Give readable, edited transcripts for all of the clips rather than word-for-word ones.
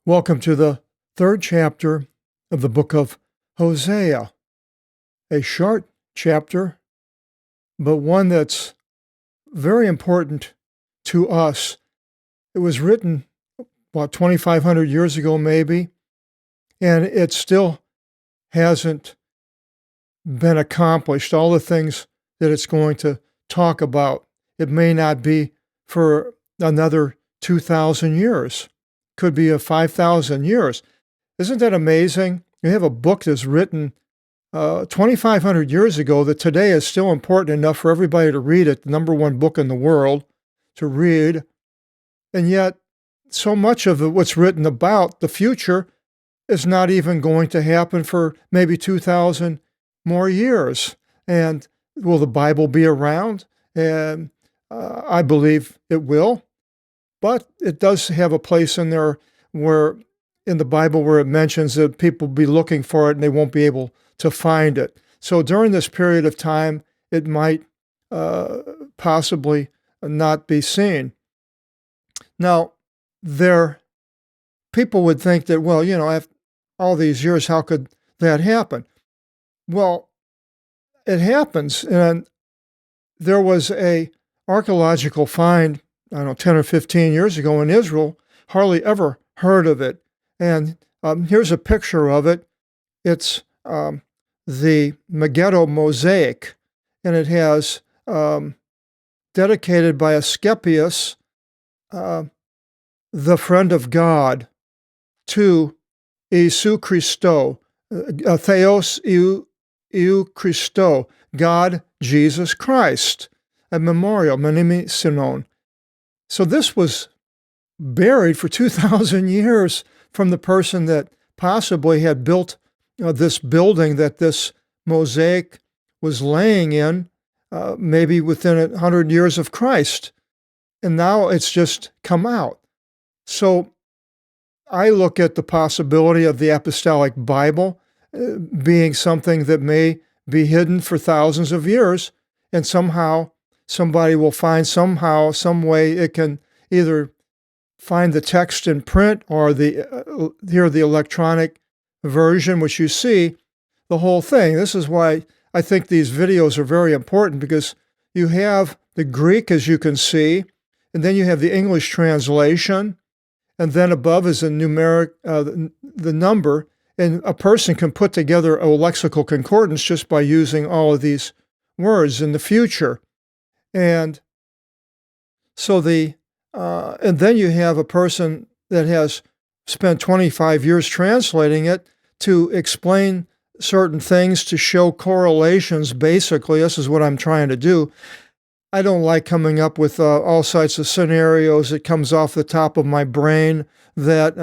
Welcome to the third chapter of the Book of Hosea. A short chapter, but one that's very important to us. It was written about 2,500 years ago, maybe, and it still hasn't been accomplished. All the things that it's going to talk about, it may not be for another 2,000 years. Could be a 5,000 years. Isn't that amazing? You have a book that's written 2,500 years ago that today is still important enough for everybody to read it, the number one book in the world to read. And yet, so much of what's written about the future is not even going to happen for maybe 2,000 more years. And will the Bible be around? And I believe it will. But it does have a place in there where, in the Bible, where it mentions that people will be looking for it and they won't be able to find it. So during this period of time, it might possibly not be seen. Now, people would think that, well, after all these years, how could that happen? Well, it happens. And there was a archaeological find, 10 or 15 years ago in Israel, hardly ever heard of it. And here's a picture of it. It's the Megiddo mosaic, and it has dedicated by Asclepius, the friend of God, to Isu Christo, Theos Iu Christo, God Jesus Christ, a memorial, Menimi Sinon. So this was buried for 2,000 years from the person that possibly had built this building that this mosaic was laying in, maybe within 100 years of Christ. And now it's just come out. So I look at the possibility of the Apostolic Bible being something that may be hidden for thousands of years, and somehow somebody will find some way it can either find the text in print or the electronic version, which you see the whole thing. This is why I think these videos are very important, because you have the Greek, as you can see, and then you have the English translation, and then above is a numeric, the number, and a person can put together a lexical concordance just by using all of these words in the future. And so and then you have a person that has spent 25 years translating it to explain certain things, to show correlations. Basically, this is what I'm trying to do. I don't like coming up with all sorts of scenarios. It comes off the top of my brain that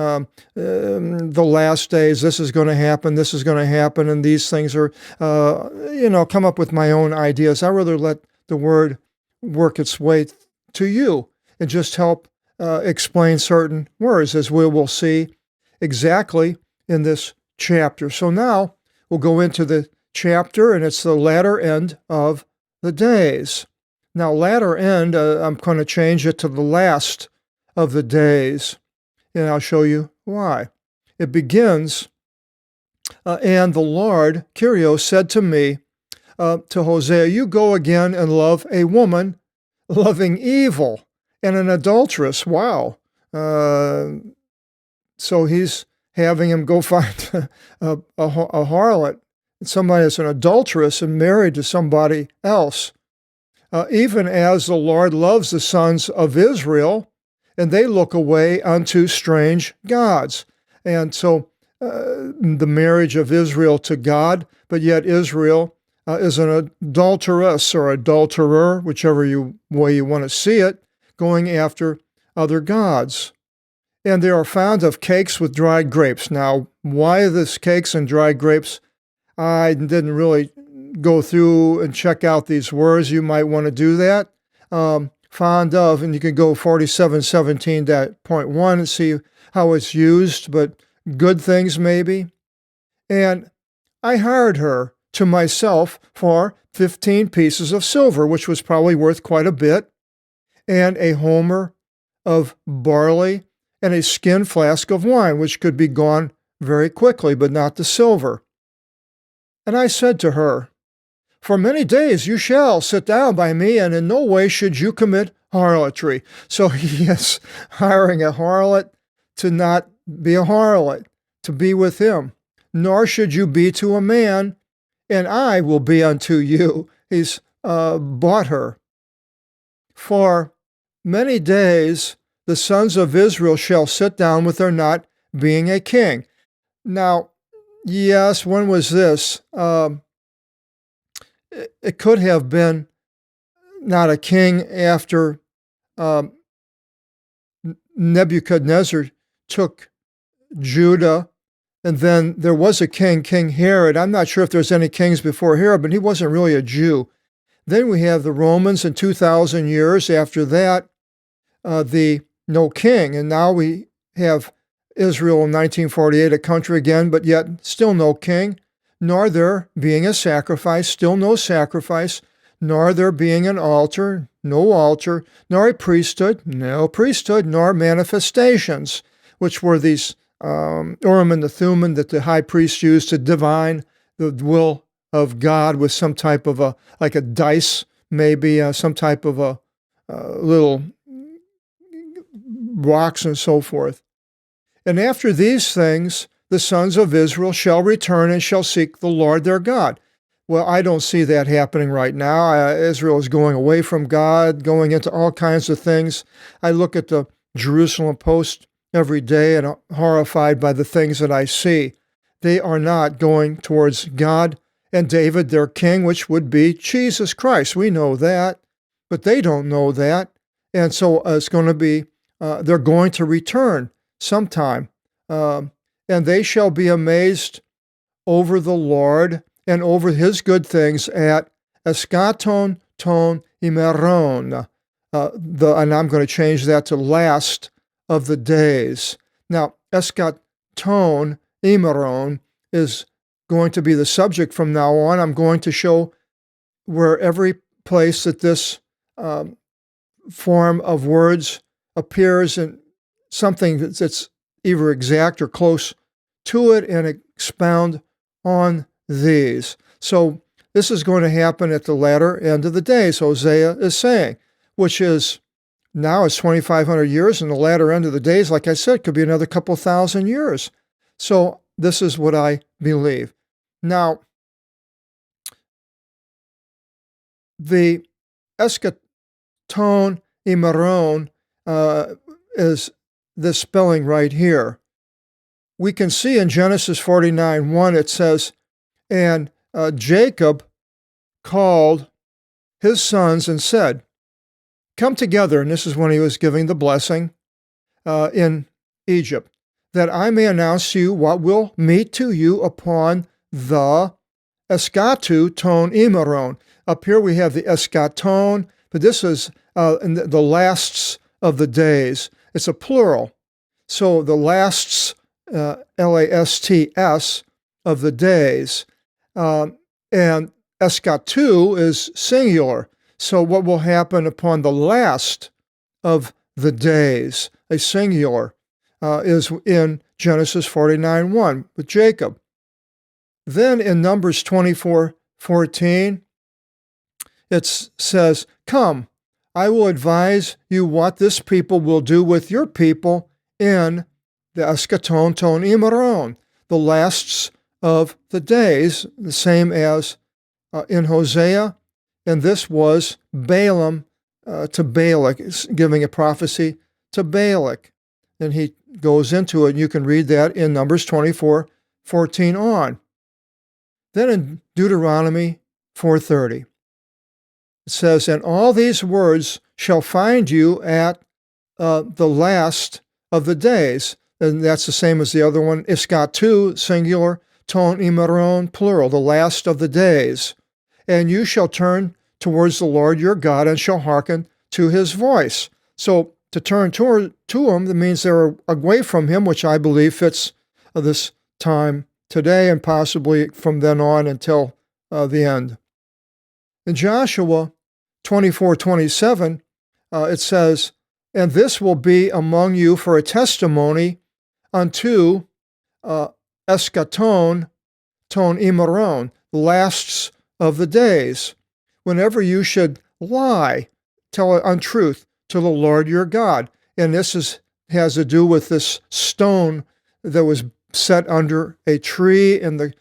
the last days, this is going to happen, and these things are, come up with my own ideas. I rather let the word work its way to you and just help explain certain words, as we will see exactly in this chapter. So now we'll go into the chapter, and it's the latter end of the days. Now, latter end, I'm going to change it to the last of the days, and I'll show you why. It begins, and the Lord, Kyrios, said to me, to Hosea, you go again and love a woman loving evil and an adulteress. Wow. So he's having him go find a harlot, somebody that's an adulteress and married to somebody else. Even as the Lord loves the sons of Israel, and they look away unto strange gods. And so the marriage of Israel to God, but yet Israel is an adulteress or adulterer, whichever way you want to see it, going after other gods. And they are fond of cakes with dried grapes. Now, why this cakes and dried grapes? I didn't really go through and check out these words. You might want to do that. Fond of, and you can go 4717.1 and see how it's used, but good things maybe. And I hired her to myself for 15 pieces of silver, which was probably worth quite a bit, and a homer of barley, and a skin flask of wine, which could be gone very quickly, but not the silver. And I said to her, For many days you shall sit down by me, and in no way should you commit harlotry. So he is hiring a harlot to not be a harlot, to be with him. Nor should you be to a man, and I will be unto you. He's bought her. For many days the sons of Israel shall sit down with their not being a king. Now, yes, when was this? It could have been not a king after Nebuchadnezzar took Judah, and then there was a king, King Herod. I'm not sure if there's any kings before Herod, but he wasn't really a Jew. Then we have the Romans, and 2,000 years after that, no king. And now we have Israel in 1948, a country again, but yet still no king, nor there being a sacrifice, still no sacrifice, nor there being an altar, no altar, nor a priesthood, no priesthood, nor manifestations, which were these Urim and the Thummim that the high priest used to divine the will of God with some type of like a dice, maybe some type of a little rocks and so forth. And after these things, the sons of Israel shall return and shall seek the Lord their God. Well, I don't see that happening right now. Israel is going away from God, going into all kinds of things. I look at the Jerusalem Post every day and I'm horrified by the things that I see. They are not going towards God and David, their king, which would be Jesus Christ. We know that, but they don't know that. And so it's going to be, they're going to return sometime. And they shall be amazed over the Lord and over his good things at eschaton ton imeron. And I'm going to change that to last of the days. Now, eschaton imeron is going to be the subject from now on. I'm going to show where every place that this form of words appears in something that's either exact or close to it, and expound on these. So this is going to happen at the latter end of the days, Hosea is saying, which is now it's 2,500 years, and the latter end of the days, like I said, could be another couple thousand years. So this is what I believe. Now, the eschaton imeron is this spelling right here. We can see in Genesis 49:1, it says, and Jacob called his sons and said, Come together, and this is when he was giving the blessing in Egypt, that I may announce to you what will meet to you upon the eschaton imeron. Up here we have the eschaton, but this is the lasts of the days. It's a plural. So the lasts, L-A-S-T-S, of the days. And eschatu is singular. So what will happen upon the last of the days, a singular, is in Genesis 49:1 with Jacob. Then in Numbers 24:14, it says, Come, I will advise you what this people will do with your people in the eschaton ton imeron, the lasts of the days, the same as in Hosea. And this was Balaam to Balak, giving a prophecy to Balak. And he goes into it, and you can read that in Numbers 24:14 on. Then in Deuteronomy 4:30, it says, And all these words shall find you at the last of the days. And that's the same as the other one, eschatu, singular, ton imeron, plural, the last of the days. And you shall turn towards the Lord your God and shall hearken to his voice. So to turn to him, that means they're away from him, which I believe fits this time today and possibly from then on until the end. In Joshua 24:27, it says, And this will be among you for a testimony unto eschaton ton imeron, the lasts of the days, whenever you should lie, tell untruth to the Lord your God. And this has to do with this stone that was set under a tree and the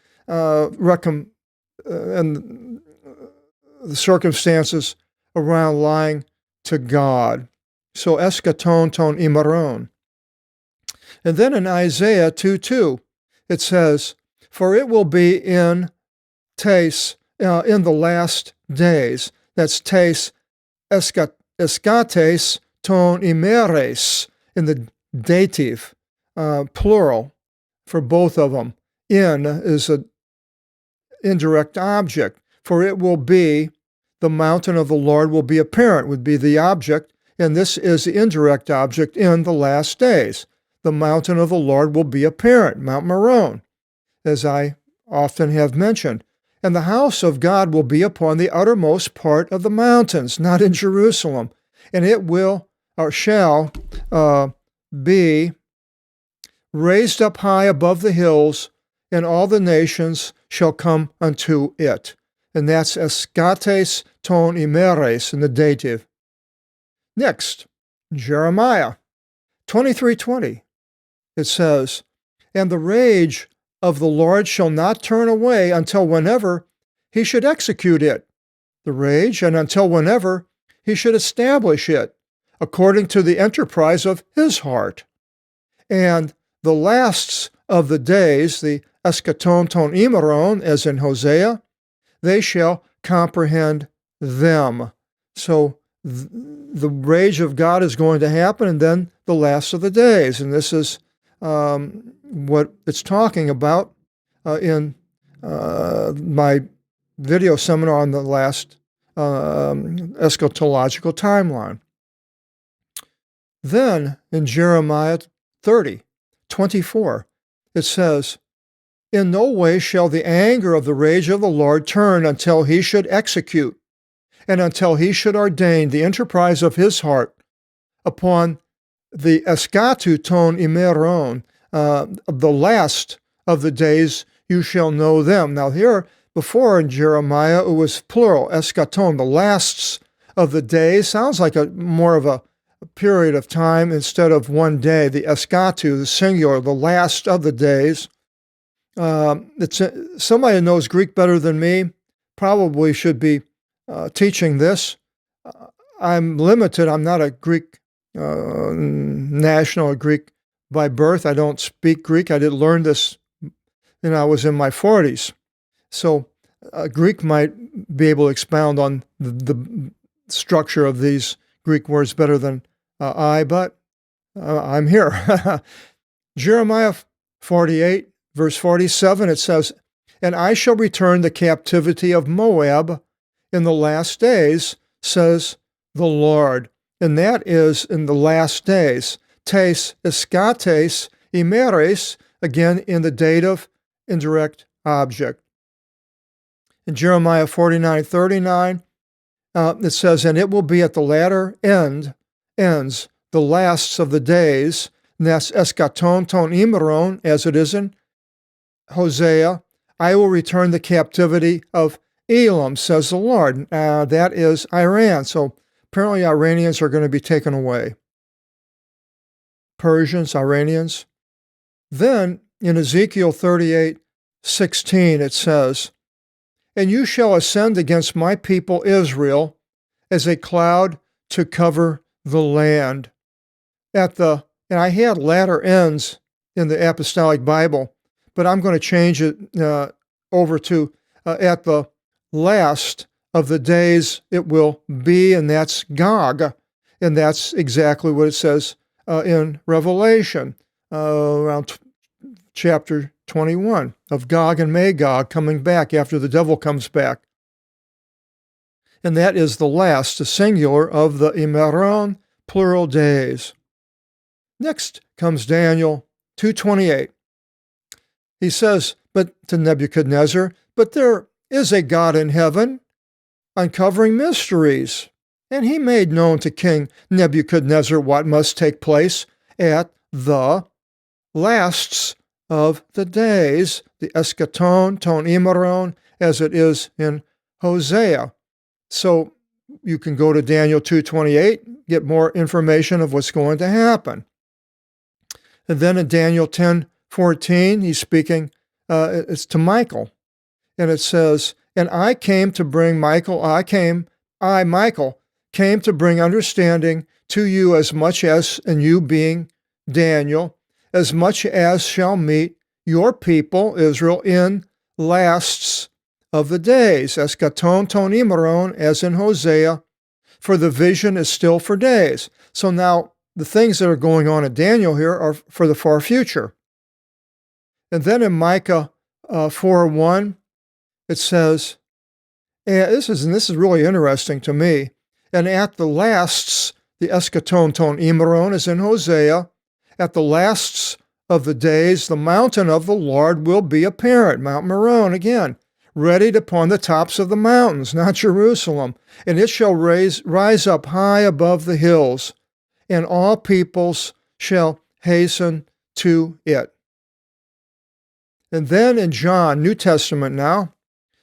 circumstances around lying to God. So eschaton ton imeron. And then in Isaiah 2:2, it says, "For it will be in the last days." That's tes eschates ton imeres in the dative, plural for both of them. In is an indirect object. For it will be, the mountain of the Lord will be apparent, would be the object, and this is the indirect object in the last days. The mountain of the Lord will be apparent, Mount Meron, as I often have mentioned. And the house of God will be upon the uttermost part of the mountains, not in Jerusalem. And it will, or shall, be raised up high above the hills, and all the nations shall come unto it. And that's eschates ton imeres in the dative. Next, Jeremiah 23:20. It says, "And the rage of the Lord shall not turn away until whenever he should execute it. The rage, and until whenever he should establish it, according to the enterprise of his heart. And the lasts of the days, the eschaton ton imeron, as in Hosea, they shall comprehend them." So the rage of God is going to happen, and then the last of the days. And this is what it's talking about in my video seminar on the last eschatological timeline. Then in Jeremiah 30:24, it says, "In no way shall the anger of the rage of the Lord turn until he should execute, and until he should ordain the enterprise of his heart upon the eschatu ton imeron, the last of the days you shall know them." Now here, before in Jeremiah, it was plural, eschaton, the lasts of the days. Sounds like more of a period of time instead of one day. The eschatu, the singular, the last of the days. Somebody who knows Greek better than me probably should be teaching this. I'm limited. I'm not a Greek national, a Greek by birth. I don't speak Greek. I did learn this when I was in my 40s. So Greek might be able to expound on the structure of these Greek words better than I, but I'm here. Jeremiah 48, verse 47, it says, "And I shall return the captivity of Moab in the last days, says the Lord." And that is in the last days. Tes eschates imeres, again in the dative indirect object. In Jeremiah 49:39, it says, "And it will be at the latter ends, the lasts of the days," and that's eschaton ton imeron, as it is in Hosea, "I will return the captivity of Elam, says the Lord." That is Iran. So apparently Iranians are going to be taken away. Persians, Iranians. Then in Ezekiel 38:16, it says, "And you shall ascend against my people Israel as a cloud to cover the land." And I had latter ends in the Apostolic Bible, but I'm going to change it over to at the last of the days it will be, and that's Gog. And that's exactly what it says in Revelation, around chapter 21, of Gog and Magog coming back after the devil comes back. And that is the last, the singular, of the imeron, plural, days. Next comes Daniel 2:28. He says, but to Nebuchadnezzar, "But there is a God in heaven, uncovering mysteries, And he made known to King Nebuchadnezzar what must take place at the lasts of the days, the eschaton, ton imeron, as it is in Hosea. So you can go to Daniel 2:28, get more information of what's going to happen. And then in Daniel 10:14, he's speaking, it's to Michael. And it says, and I came to bring Michael, Michael, came to bring understanding to you as much as, and you being Daniel, as much as shall meet your people, Israel, in lasts of the days, eschaton ton imeron, as in Hosea, for the vision is still for days. So now the things that are going on in Daniel here are for the far future. And then in Micah 4:1, it says, and this is really interesting to me, and at the lasts, the eschaton ton imeron, as in Hosea, at the lasts of the days, the mountain of the Lord will be apparent, Mount Meron again, readied upon the tops of the mountains, not Jerusalem, and it shall rise up high above the hills, and all peoples shall hasten to it. And then in John, New Testament now,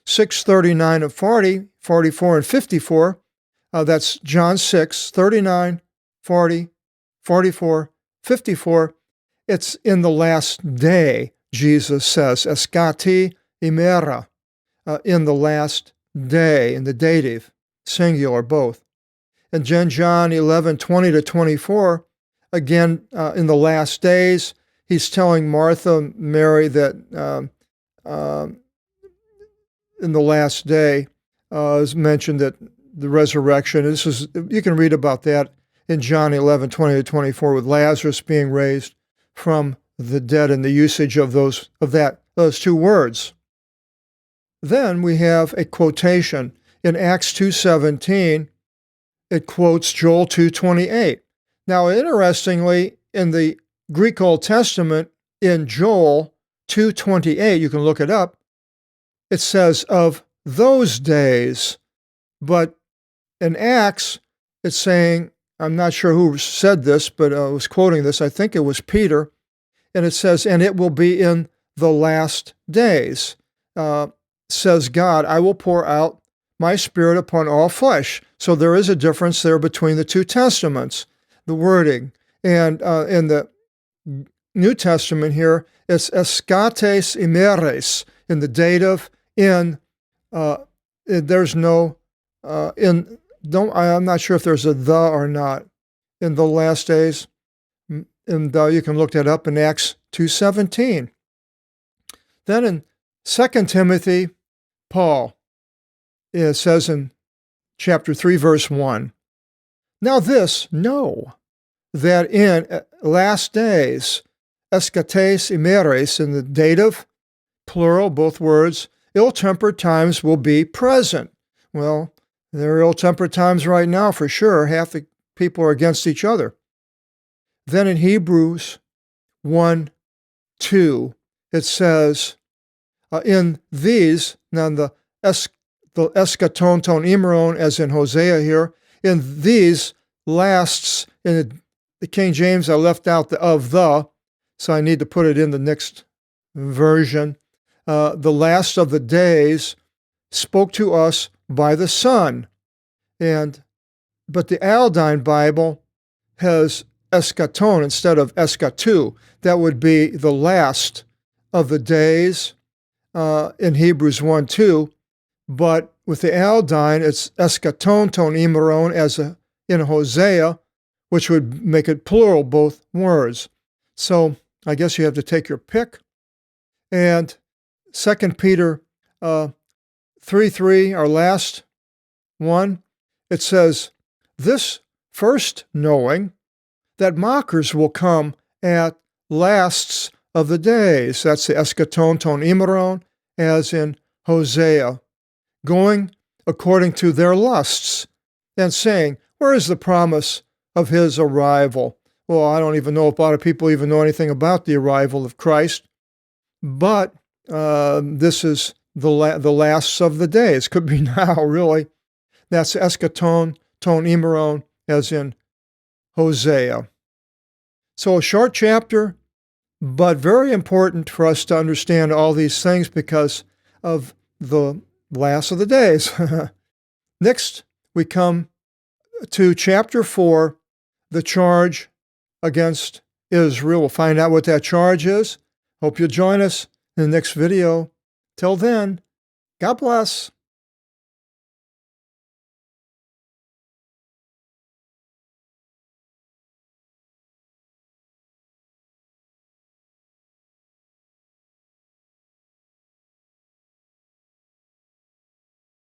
6:39 and 40, 44 and 54, that's John 6, 39, 40, 44, 54. It's in the last day, Jesus says, eschati imera, in the last day, in the dative, singular, both. And then John 11:20 to 24, again, in the last days, he's telling Martha, Mary, that in the last day is mentioned that the resurrection. You can read about that in John 11:20 to 24, with Lazarus being raised from the dead and the usage of those two words. Then we have a quotation in Acts 2:17. It quotes Joel 2:28. Now, interestingly, in the Greek Old Testament, in Joel 2:28, you can look it up, it says, of those days. But in Acts, it's saying, I'm not sure who said this, but I was quoting this, I think it was Peter, and it says, and it will be in the last days, says God, I will pour out my spirit upon all flesh. So there is a difference there between the two testaments, the wording. And in the New Testament here, it's eschates imeres, in the dative, there's no, I'm not sure if there's a the or not, in the last days. And you can look that up in Acts 2:17. Then in 2 Timothy, Paul, it says in chapter 3, verse 1, now this know, that in last days, eschates imeres, in the dative, plural, both words, ill-tempered times will be present. Well, there are ill-tempered times right now for sure. Half the people are against each other. Then in Hebrews 1:2, it says, in these, now the eschaton ton imeron, as in Hosea here, in these lasts, in the King James, I left out the of the, so I need to put it in the next version. The last of the days spoke to us by the Son. But the Aldine Bible has eschaton instead of eschatu. That would be the last of the days in Hebrews 1:2. But with the Aldine, it's eschaton ton imeron, as in Hosea, which would make it plural, both words. So I guess you have to take your pick. And 2 Peter 3:3, our last one, it says, this first knowing, that mockers will come at lasts of the days. That's the eschaton ton imeron, as in Hosea, going according to their lusts, and saying, where is the promise of his arrival? Well, I don't even know if a lot of people even know anything about the arrival of Christ, but this is the lasts of the days. Could be now, really. That's eschaton ton imeron, as in Hosea. So a short chapter, but very important for us to understand all these things because of the last of the days. Next, we come to chapter 4, the charge against Israel. We'll find out what that charge is. Hope you'll join us in the next video. Till then, God bless.